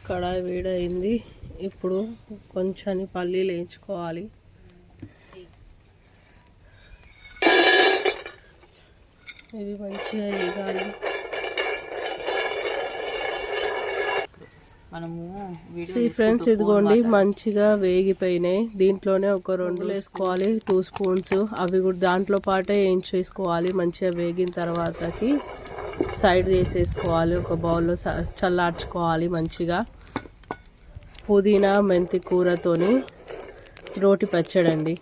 కడాయి వేడైంది. ఇప్పుడు కొంచెం పల్లీలు వేయించుకోవాలి. ఇవి మంచిగా వేగాలి. ఫ్రెండ్స్ ఇదిగోండి మంచిగా వేగిపోయినాయి. దీంట్లోనే ఒక 2 వేసుకోవాలి, 2 స్పూన్స్. అవి కూడా దాంట్లో పాటే వేయించేసుకోవాలి. మంచిగా వేగిన తర్వాతకి సైడ్ చేసేసుకోవాలి. ఒక బౌల్లో చల్లార్చుకోవాలి మంచిగా. పుదీనా మెంతి కూరతోని రోటి పచ్చడండి.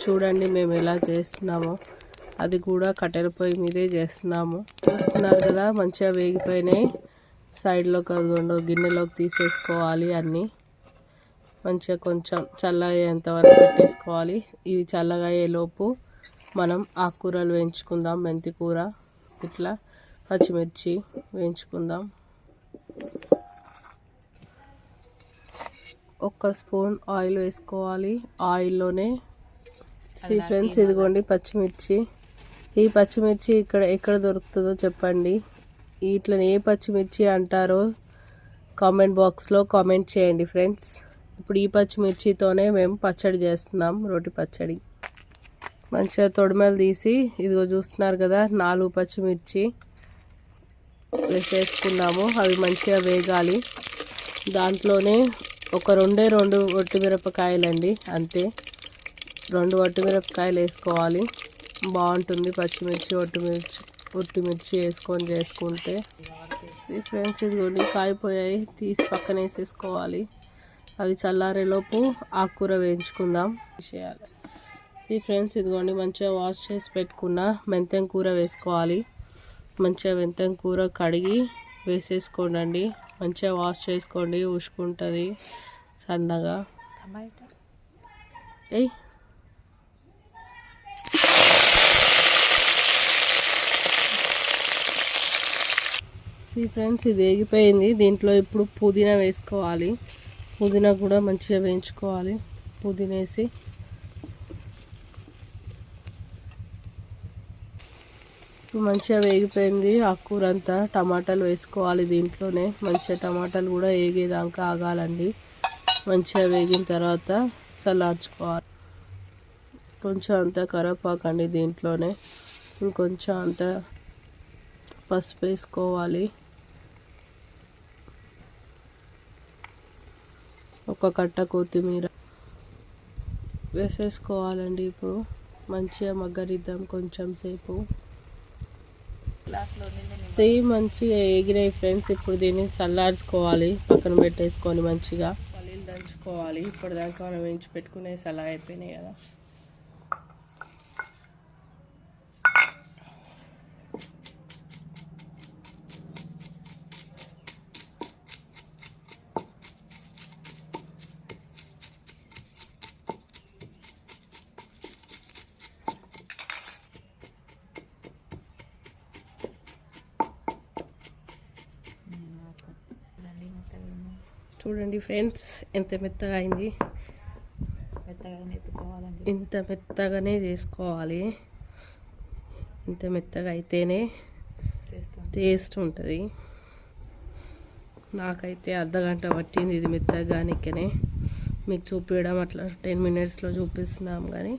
చూడండి మేము ఎలా చేస్తున్నామో. అది కూడా కట్టెల పొయ్యి మీదే చేస్తున్నాము. చూస్తున్నారు కదా మంచిగా వేగిపోయినాయి. సైడ్లో గిన్నెలోకి తీసేసుకోవాలి. అన్నీ మంచిగా కొంచెం చల్లగయ్యేంత వరకు పెట్టేసుకోవాలి. ఇవి చల్లగా అయ్యేలోపు మనం ఆకుకూరలు వేయించుకుందాం. మెంతి కూర, ఇట్లా పచ్చిమిర్చి వేయించుకుందాం. 1 స్పూన్ ఆయిల్ వేసుకోవాలి. ఆయిల్లోనే ఫ్రెండ్స్ ఇదిగోండి పచ్చిమిర్చి. ఈ పచ్చిమిర్చి ఎక్కడ దొరుకుతుందో చెప్పండి. ఇట్లా ఏ పచ్చిమిర్చి అంటారో కామెంట్ బాక్స్లో కామెంట్ చేయండి ఫ్రెండ్స్. ఇప్పుడు ఈ పచ్చిమిర్చితోనే మేము పచ్చడి చేస్తున్నాం, రోటి పచ్చడి. మంచిగా తొడిమలు తీసి ఇదిగో చూస్తున్నారు కదా 4 పచ్చిమిర్చి వేసేసుకున్నాము. అవి మంచిగా వేగాలి. దాంట్లోనే ఒక 2 ఒట్టిమిరపకాయలండి, అంతే. 2 ఒట్టిమిరపకాయలు వేసుకోవాలి. బాగుంటుంది పచ్చిమిర్చి ఒట్టిమిర్చి వేసుకొని చేసుకుంటే. ఫ్రెండ్స్ ఇదిగోండి కాయిపోయాయి, తీసి పక్కన వేసేసుకోవాలి. అవి చల్లారేలోపు ఆకుకూర వేయించుకుందాం. ఫ్రెండ్స్ ఇదిగోండి మంచిగా వాష్ చేసి పెట్టుకున్న మెంతెం కూర వేసుకోవాలి. మంచిగా మెంతెం కూర కడిగి వేసేసుకోండి. మంచిగా వాష్ చేసుకోండి, ఉసుకుంటుంది సన్నగా. ఫ్రెండ్స్ ఇది వేగిపోయింది. దీంట్లో ఇప్పుడు పుదీనా వేసుకోవాలి. పుదీనా కూడా మంచిగా వేయించుకోవాలి. పుదీనా వేసి మంచిగా వేగిపోయింది ఆకుకూర అంతా. టమాటాలు వేసుకోవాలి దీంట్లోనే. మంచిగా టమాటాలు కూడా వేగేదాకా ఆగాలండి. మంచిగా వేగిన తర్వాత చల్లార్చుకోవాలి. కొంచెం అంతా కరివేపాకండి దీంట్లోనే. ఇంకొంచెం అంతా పసుపు వేసుకోవాలి. ఒక కట్ట కొత్తిమీర వేసేసుకోవాలండి. ఇప్పుడు మంచిగా మగ్గనిద్దాం కొంచెం సేపు. మంచిగా వేగినాయి ఫ్రెండ్స్. ఇప్పుడు దీన్ని చల్లార్చుకోవాలి. పక్కన పెట్టేసుకొని మంచిగా పల్లీలు దంచుకోవాలి. ఇప్పటిదాకా మనం వేయించి పెట్టుకునే చల్లగా అయిపోయినాయి కదా. చూడండి ఫ్రెండ్స్ ఎంత మెత్తగా అయింది. ఇంత మెత్తగానే చేసుకోవాలి. ఇంత మెత్తగా అయితేనే టేస్ట్ ఉంటుంది. నాకైతే అర్ధగంట పట్టింది ఇది మెత్తగానికనే. మీకు చూపించడం అట్లా 10 మినిట్స్లో చూపిస్తున్నాం, కానీ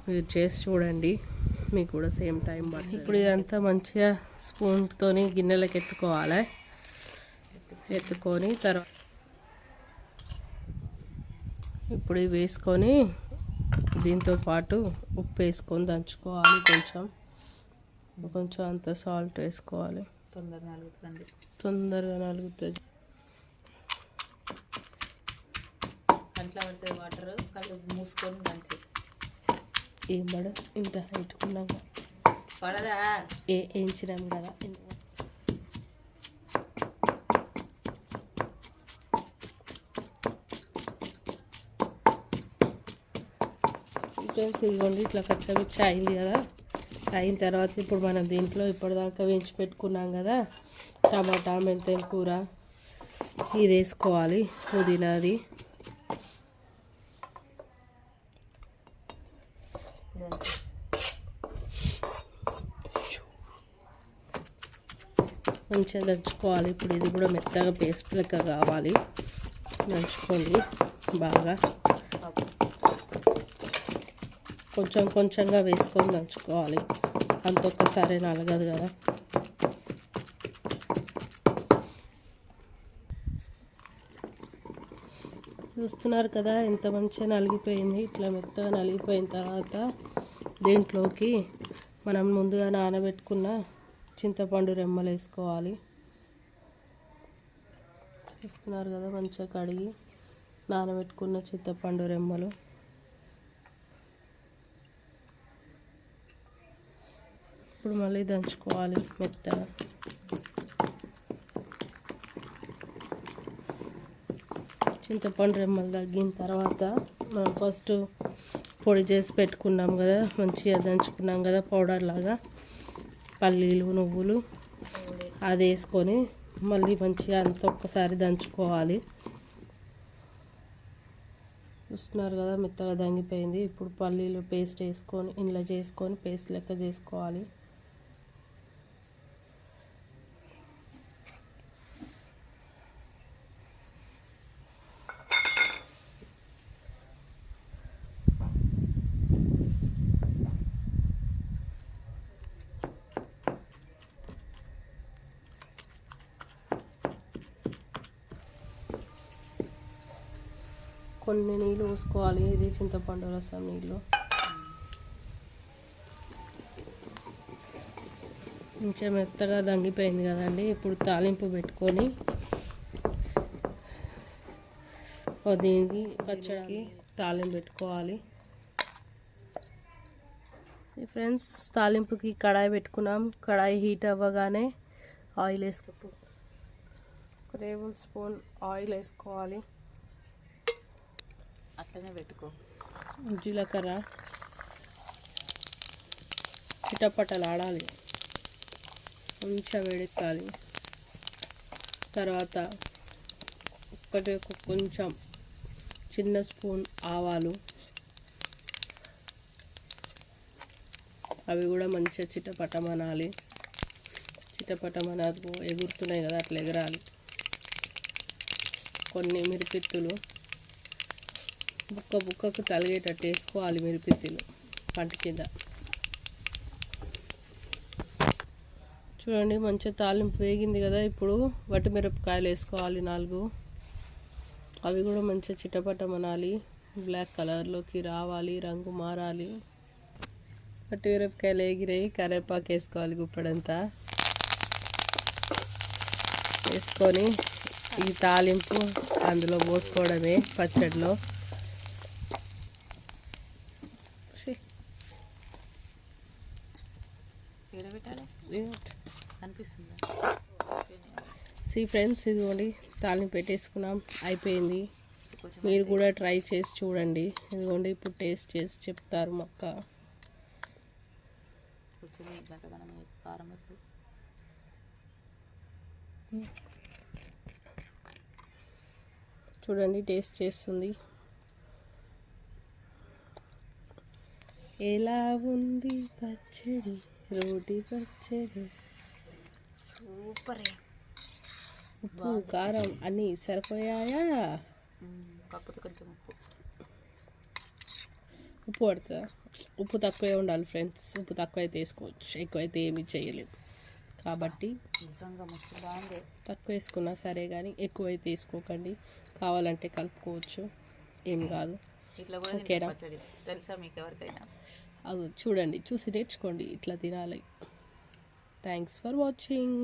మీరు చేసి చూడండి, మీకు కూడా సేమ్ టైం పడుతుంది. ఇప్పుడు ఇదంతా మంచిగా స్పూన్తోని గిన్నెలకు ఎత్తుకోవాలి. ఎత్తుకొని తర్వాత ఇప్పుడు ఇవి వేసుకొని దీంతో పాటు ఉప్పు వేసుకొని దంచుకోవాలి. కొంచెం అంత సాల్ట్ వేసుకోవాలి. తొందరగా నలుగుతుంది. వాటర్ కళ్ళు మూసుకొని దంచి ఏం పడ ఇంత పెట్టుకున్నాం పడదా వేయించినాం కదా. ఫ్రెండ్స్ ఇదిగోండి ఇట్లా కచ్చపిచ్చ అయింది కదా. అయిన తర్వాత ఇప్పుడు మనం దీంట్లో ఇప్పటిదాకా వేయించి పెట్టుకున్నాం కదా టమాటా మెంతెం కూర, ఇది వేసుకోవాలి. పుదీనాది మంచిగా దంచుకోవాలి. ఇప్పుడు ఇది కూడా మెత్తగా పేస్ట్ లెక్క కావాలి. దంచుకోండి బాగా, కొంచెం కొంచెంగా వేసుకొని దంచుకోవాలి. అంత ఒక్కసారి నలగదు కదా. చూస్తున్నారు కదా ఎంత మంచిగా నలిగిపోయింది. ఇట్లా మెత్తగా నలిగిపోయిన తర్వాత దీంట్లోకి మనం ముందుగా నానబెట్టుకున్న చింతపండు రెమ్మలు వేసుకోవాలి. చూస్తున్నారు కదా మంచిగా కడిగి నానబెట్టుకున్న చింతపండు రెమ్మలు. ఇప్పుడు మళ్ళీ దంచుకోవాలి మెత్తగా. చింతపండు రెమ్మలు తగ్గిన తర్వాత మనం ఫస్ట్ పొడి చేసి పెట్టుకున్నాం కదా, మంచిగా దంచుకున్నాం కదా పౌడర్ లాగా, పల్లీలు నువ్వులు అది వేసుకొని మళ్ళీ మంచిగా అంత ఒక్కసారి దంచుకోవాలి. చూస్తున్నారు కదా మెత్తగా దంగిపోయింది. ఇప్పుడు పల్లీలు పేస్ట్ వేసుకొని ఇలా చేసుకొని పేస్ట్ లెక్క చేసుకోవాలి. కొన్ని నీళ్ళు పోసుకోవాలి. ఇది చింతపండు రసం నీళ్ళు. కొంచెం మెత్తగా దంగిపోయింది కదండి. ఇప్పుడు తాలింపు పెట్టుకొని దీనికి పచ్చడికి తాలింపు పెట్టుకోవాలి. ఫ్రెండ్స్, తాలింపుకి కడాయి పెట్టుకున్నాం. కడాయి హీట్ అవ్వగానే ఆయిల్ వేసుకో, 1 టేబుల్ స్పూన్ ఆయిల్ వేసుకోవాలి. అట్లనే పెట్టుకో. జీలకర్ర చిటపటలు ఆడాలి, మంచిగా వేడెక్కాలి. తర్వాత కొంచెం చిన్న స్పూన్ ఆవాలు, అవి కూడా మంచిగా చిటపటమనాలి. చిటపటమనకు ఎగురుతున్నాయి కదా, అట్లా ఎగరాలి. కొన్ని మిరిపిత్తులు బుక్కకు తలిగేటట్టు వేసుకోవాలి. మిరిపిత్తులు పంట కింద. చూడండి మంచిగా తాలింపు వేగింది కదా. ఇప్పుడు వట్టిమిరపకాయలు వేసుకోవాలి 4. అవి కూడా మంచిగా చిటపటమనాలి, బ్లాక్ కలర్లోకి రావాలి, రంగు మారాలి. వట్టిమిరపకాయలు వేగినాయి. కరివేపాకు వేసుకోవాలి గుప్పడంతా. వేసుకొని ఈ తాలింపు అందులో పోసుకోవడమే పచ్చడిలో. ఫ్రెండ్స్, ఇదిగోండి తాలింపు పెట్టేసుకున్నాం, అయిపోయింది. మీరు కూడా ట్రై చేసి చూడండి. ఇదిగోండి ఇప్పుడు టేస్ట్ చేసి చెప్తారు మక్క. చూడండి టేస్ట్ చేస్తుంది. ఎలా ఉంది పచ్చడి, రోటి పచ్చడి. సూపర్. ఉప్పు కారం అన్నీ సరిపోయాయా? కాకపోతే కొంచెం ఉప్పు పడుతుందా? ఉప్పు తక్కువే ఉండాలి ఫ్రెండ్స్. ఉప్పు తక్కువ అయితే వేసుకోవచ్చు, ఎక్కువైతే ఏమీ చేయలేదు. కాబట్టి నిజంగా మస్తు బాగుంది. తక్కువ వేసుకున్నా సరే కానీ ఎక్కువైతే వేసుకోకండి. కావాలంటే కలుపుకోవచ్చు, ఏం కాదు. ఇట్లా కూడా ఓకేనా? పచ్చడి తెలుసా మీకు ఎవరికైనా? అది చూడండి, చూసి నేర్చుకోండి, ఇట్లా తినాలి. Thanks for watching.